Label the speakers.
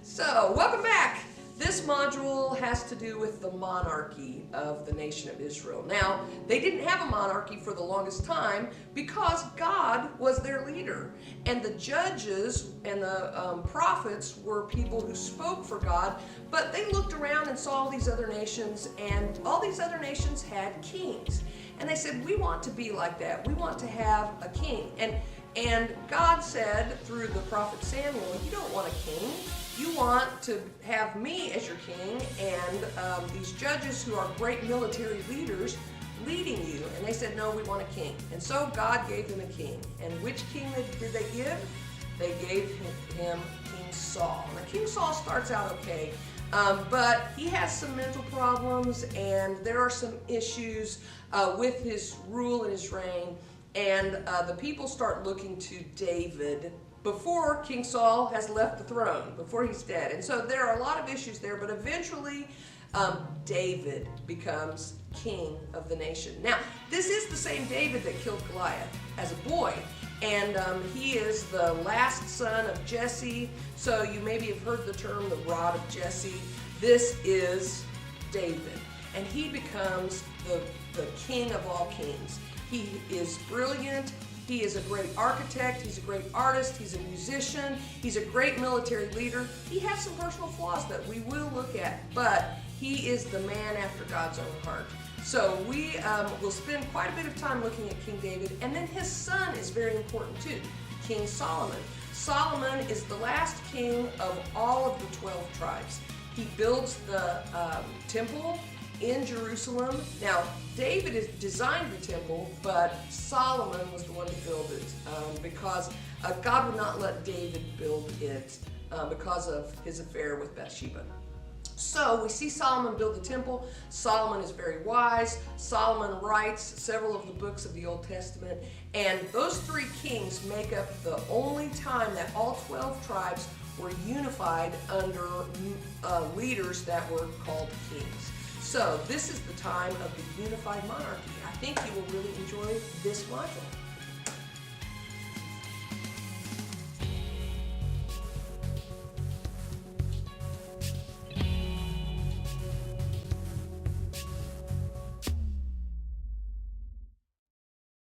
Speaker 1: So, welcome back. This module has to do with the monarchy of the nation of Israel. Now, they didn't have a monarchy for the longest time because God was their leader. And the judges and the prophets were people who spoke for God, but they looked around and saw all these other nations, and all these other nations had kings. And they said, we want to be like that. We want to have a king. And God said through the prophet Samuel, you don't want a king. You want to have me as your king and these judges who are great military leaders leading you. And they said, no, we want a king. And so God gave them a king. And which king did they give? They gave him King Saul. Now, King Saul starts out okay, but he has some mental problems, and there are some issues with his rule and his reign. And the people start looking to David before King Saul has left the throne, before he's dead. And so there are a lot of issues there, but eventually David becomes king of the nation. Now, this is the same David that killed Goliath as a boy. And he is the last son of Jesse. So you maybe have heard the term the rod of Jesse. This is David. And he becomes the king of all kings. He is brilliant. He is a great architect. He's a great artist. He's a musician. He's a great military leader. He has some personal flaws that we will look at, but he is the man after God's own heart. So we will spend quite a bit of time looking at King David, and then his son is very important too, King Solomon. Solomon is the last king of all of the 12 tribes. He builds the temple in Jerusalem. Now, David has designed the temple, but Solomon was the one to build it because God would not let David build it because of his affair with Bathsheba. So we see Solomon build the temple. Solomon is very wise. Solomon writes several of the books of the Old Testament, and those three kings make up the only time that all 12 tribes were unified under leaders that were called kings. So this is the time of the unified monarchy. I think you will really enjoy this module.